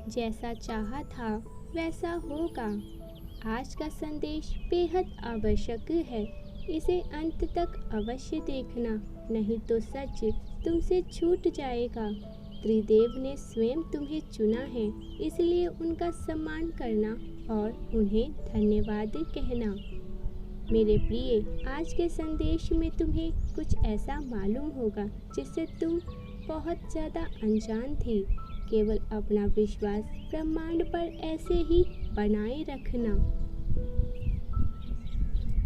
जैसा चाहा था वैसा होगा। आज का संदेश बेहद आवश्यक है। इसे अंत तक अवश्य देखना, नहीं तो सच तुमसे छूट जाएगा। त्रिदेव ने स्वयं तुम्हें चुना है, इसलिए उनका सम्मान करना और उन्हें धन्यवाद कहना। मेरे प्रिय, आज के संदेश में तुम्हें कुछ ऐसा मालूम होगा जिससे तुम बहुत ज़्यादा अनजान थी। केवल अपना विश्वास ब्रह्मांड पर ऐसे ही बनाए रखना,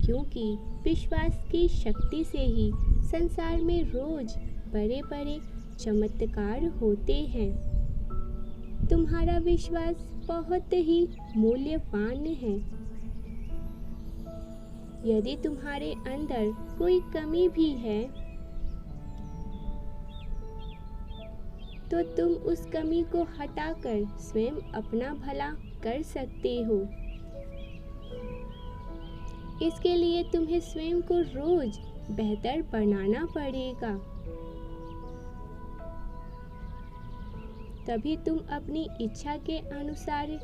क्योंकि विश्वास की शक्ति से ही संसार में रोज बड़े बड़े चमत्कार होते हैं। तुम्हारा विश्वास बहुत ही मूल्यवान है। यदि तुम्हारे अंदर कोई कमी भी है तो तुम उस कमी को हटाकर स्वयं अपना भला कर सकते हो। इसके लिए तुम्हें स्वयं को रोज बेहतर बनाना पड़ेगा, तभी तुम अपनी इच्छा के अनुसार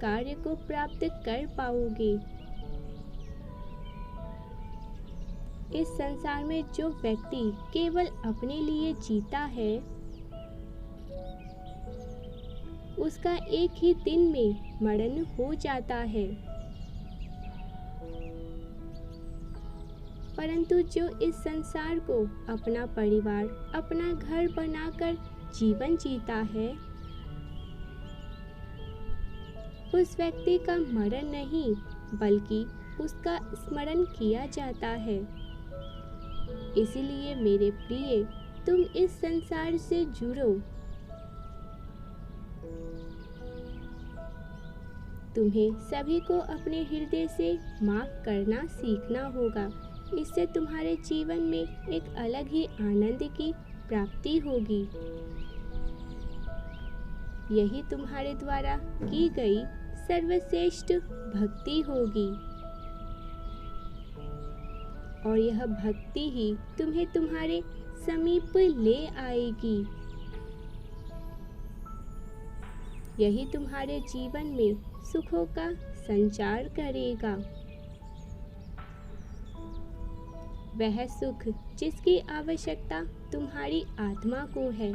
कार्य को प्राप्त कर पाओगे। इस संसार में जो व्यक्ति केवल अपने लिए जीता है, उसका एक ही दिन में मरण हो जाता है। परंतु जो इस संसार को अपना परिवार, अपना घर बनाकर जीवन जीता है, उस व्यक्ति का मरण नहीं बल्कि उसका स्मरण किया जाता है। इसलिए मेरे प्रिय, तुम इस संसार से जुड़ो। तुम्हें सभी को अपने हृदय से माफ करना सीखना होगा। इससे तुम्हारे जीवन में एक अलग ही आनंद की प्राप्ति होगी। यही तुम्हारे द्वारा की गई सर्वश्रेष्ठ भक्ति होगी, और यह भक्ति ही तुम्हें तुम्हारे समीप ले आएगी। यही तुम्हारे जीवन में सुखों का संचार करेगा। वह सुख जिसकी आवश्यकता तुम्हारी आत्मा को है।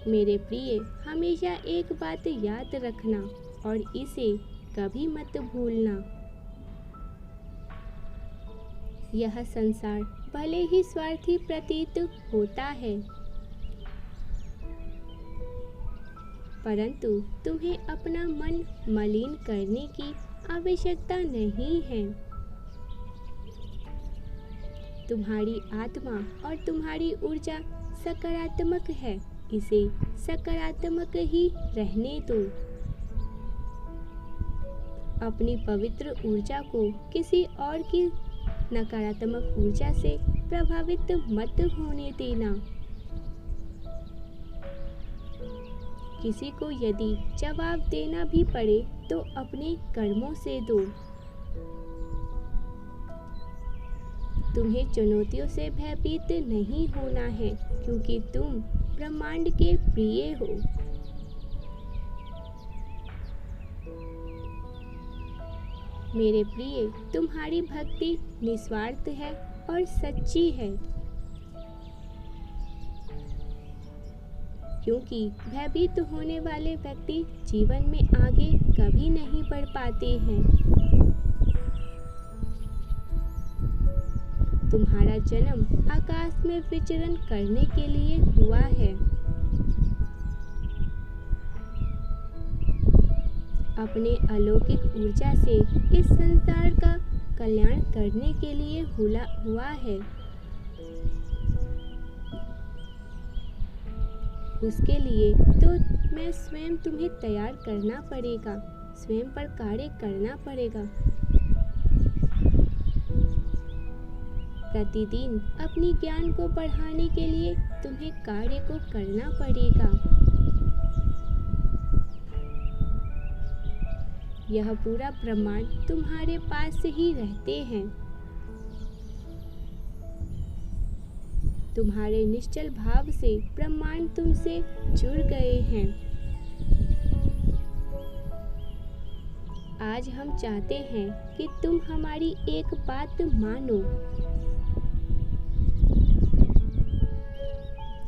मेरे प्रिय, हमेशा एक बात याद रखना और इसे कभी मत भूलना। यह संसार भले ही स्वार्थी प्रतीत होता है, परंतु तुम्हें अपना मन मलिन करने की आवश्यकता नहीं है। तुम्हारी आत्मा और तुम्हारी ऊर्जा सकारात्मक है, इसे सकारात्मक ही रहने दो। अपनी पवित्र ऊर्जा को किसी और की नकारात्मक ऊर्जा से प्रभावित मत होने देना। किसी को यदि जवाब देना भी पड़े तो अपने कर्मों से दो। तुम्हें चुनौतियों से भयभीत नहीं होना है, क्योंकि तुम ब्रह्मांड के प्रिय हो। मेरे प्रिय, तुम्हारी भक्ति निस्वार्थ है और सच्ची है, क्योंकि भयभीत होने वाले व्यक्ति जीवन में आगे कभी नहीं बढ़ पाते हैं। तुम्हारा जन्म आकाश में विचरण करने के लिए हुआ है। अपने अलौकिक ऊर्जा से इस संसार का कल्याण करने के लिए हुआ है। उसके लिए तो मैं स्वयं तुम्हें तैयार करना पड़ेगा, स्वयं पर कार्य करना पड़ेगा। प्रतिदिन अपनी ज्ञान को बढ़ाने के लिए तुम्हें कार्य को करना पड़ेगा। यह पूरा ब्रह्मांड तुम्हारे पास ही रहते हैं। तुम्हारे निश्चल भाव से ब्रह्मांड तुमसे जुड़ गए हैं। आज हम चाहते हैं कि तुम हमारी एक बात मानो,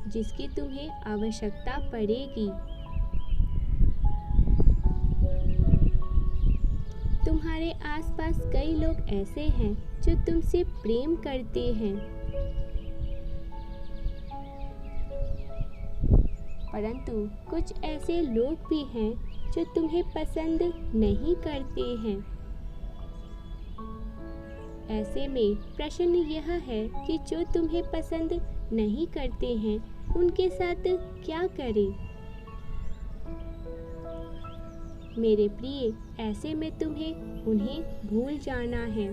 जिसकी तुम्हें आवश्यकता पड़ेगी। तुम्हारे आसपास कई लोग ऐसे हैं जो तुमसे प्रेम करते हैं, परंतु कुछ ऐसे लोग भी हैं जो तुम्हें पसंद नहीं करते हैं। ऐसे में प्रश्न यह है कि जो तुम्हें पसंद नहीं करते हैं उनके साथ क्या करें। मेरे प्रिय, ऐसे में तुम्हें उन्हें भूल जाना है।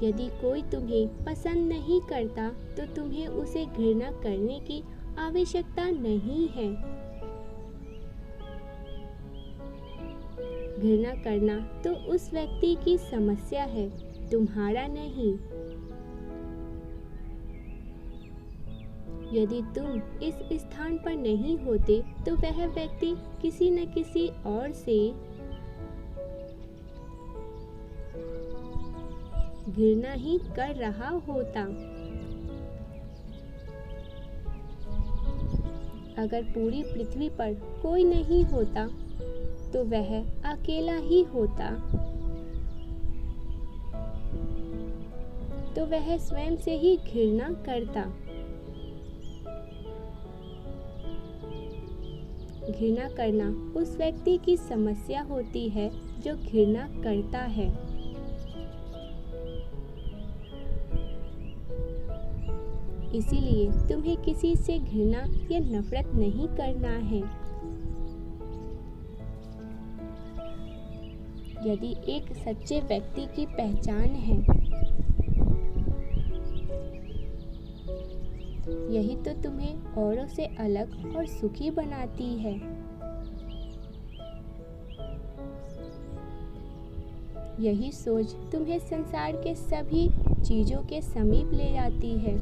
यदि कोई तुम्हें पसंद नहीं करता तो तुम्हें उसे घृणा करने की आवश्यकता नहीं है। घृणा करना तो उस व्यक्ति की समस्या है, तुम्हारा नहीं। यदि तुम इस स्थान पर नहीं होते तो वह व्यक्ति किसी न किसी और से घृणा ही कर रहा होता। अगर पूरी पृथ्वी पर कोई नहीं होता तो वह अकेला ही होता, तो वह स्वयं से ही घृणा करता। घृणा करना उस व्यक्ति की समस्या होती है जो घृणा करता है। इसीलिए तुम्हें किसी से घृणा या नफरत नहीं करना है। यदि एक सच्चे व्यक्ति की पहचान है, यही तो तुम्हें औरों से अलग और सुखी बनाती है। यही सोच तुम्हें संसार के सभी चीजों के समीप ले जाती है।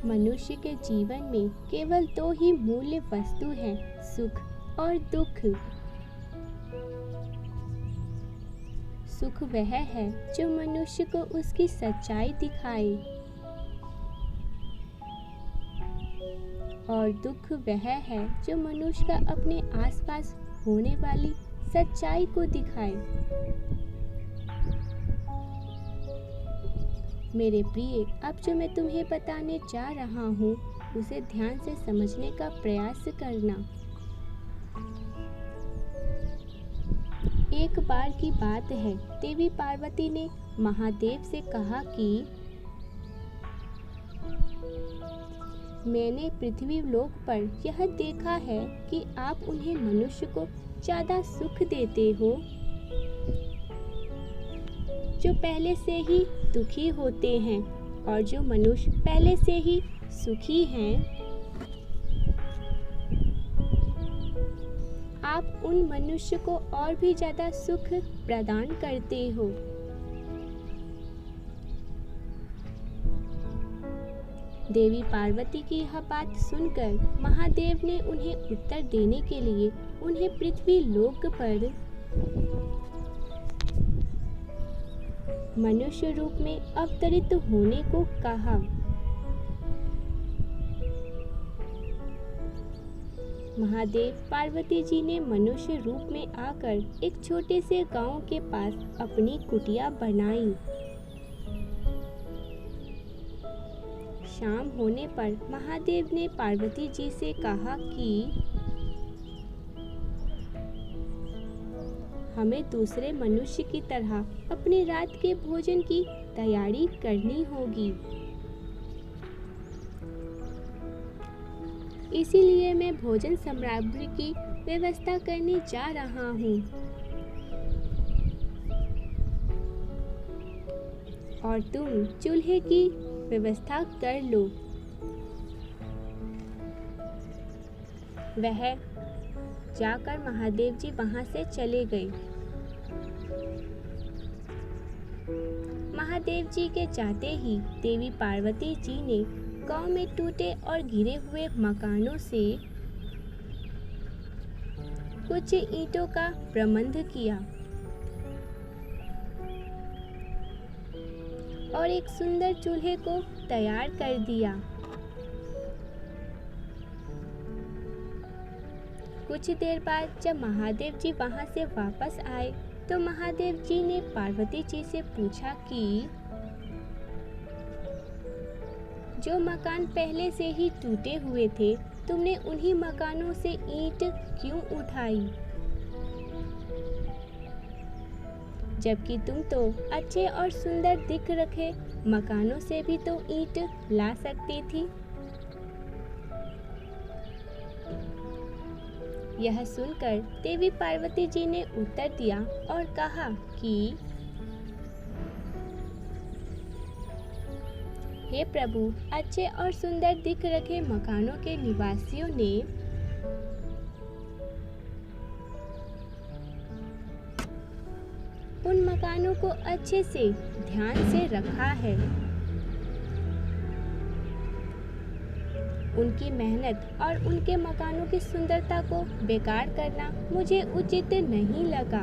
मनुष्य के जीवन में केवल दो ही मूल्य वस्तु हैं, सुख और दुख। सुख वह है जो मनुष्य को उसकी सच्चाई दिखाए, और दुख वह है जो मनुष्य का अपने आसपास होने वाली सच्चाई को दिखाए। मेरे प्रिय, अब जो मैं तुम्हें बताने जा रहा हूँ उसे ध्यान से समझने का प्रयास करना। एक बार की बात है, देवी पार्वती ने महादेव से कहा कि मैंने पृथ्वी लोक पर यह देखा है कि आप उन्हें मनुष्य को ज्यादा सुख देते हो जो पहले से ही दुखी होते हैं, और जो मनुष्य पहले से ही सुखी हैं आप उन मनुष्य को और भी ज्यादा सुख प्रदान करते हो। देवी पार्वती की यह बात सुनकर महादेव ने उन्हें उत्तर देने के लिए उन्हें पृथ्वी लोक पर मनुष्य रूप में अवतरित होने को कहा। महादेव पार्वती जी ने मनुष्य रूप में आकर एक छोटे से गांव के पास अपनी कुटिया बनाई। शाम होने पर महादेव ने पार्वती जी से कहा कि हमें दूसरे मनुष्य की तरह अपने रात के भोजन की तैयारी करनी होगी। इसीलिए मैं भोजन सामग्री की व्यवस्था करने जा रहा हूँ, और तुम चूल्हे की व्यवस्था कर लो। वह जाकर महादेव जी वहां से चले गए। महादेव जी के जाते ही देवी पार्वती जी ने गांव में टूटे और गिरे हुए मकानों से कुछ ईंटों का प्रबंध किया और एक सुंदर चूल्हे को तैयार कर दिया। कुछ देर बाद जब महादेव जी वहां से वापस आए तो महादेव जी ने पार्वती जी से पूछा कि जो मकान पहले से ही टूटे हुए थे, तुमने उन्हीं मकानों से ईंट क्यों उठाई, जबकि तुम तो अच्छे और सुंदर दिख रखे मकानों से भी तो ईंट ला सकती थी। यह सुनकर देवी पार्वती जी ने उत्तर दिया और कहा कि हे प्रभु, अच्छे और सुंदर दिख रखे मकानों के निवासियों ने उन मकानों को अच्छे से ध्यान से रखा है। उनकी मेहनत और उनके मकानों की सुंदरता को बेकार करना मुझे उचित नहीं लगा।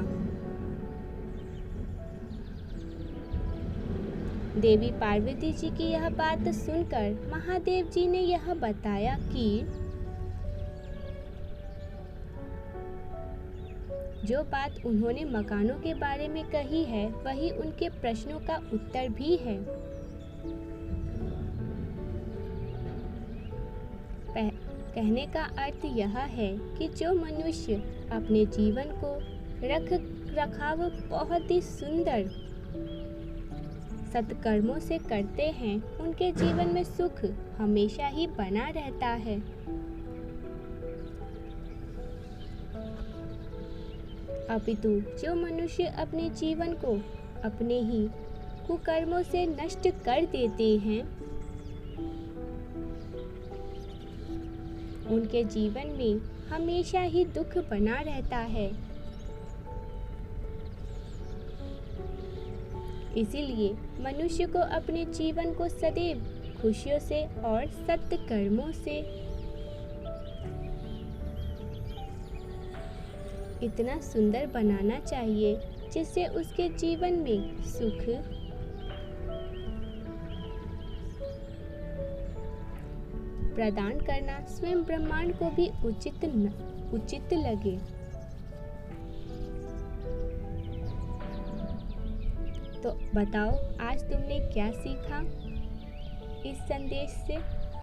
देवी पार्वती जी की यह बात सुनकर महादेव जी ने यह बताया कि जो बात उन्होंने मकानों के बारे में कही है, वही उनके प्रश्नों का उत्तर भी है। कहने का अर्थ यह है कि जो मनुष्य अपने जीवन को रख रखाव बहुत ही सुंदर सत्कर्मों से करते हैं, उनके जीवन में सुख हमेशा ही बना रहता है। अपितु जो मनुष्य अपने जीवन को अपने ही कुकर्मों से नष्ट कर देते हैं, उनके जीवन में हमेशा ही दुख बना रहता है। इसीलिए मनुष्य को अपने जीवन को सदैव खुशियों से और सत्य कर्मों से इतना सुंदर बनाना चाहिए जिससे उसके जीवन में सुख प्रदान करना स्वयं ब्रह्मांड को भी उचित लगे। तो बताओ, आज तुमने क्या सीखा इस संदेश से?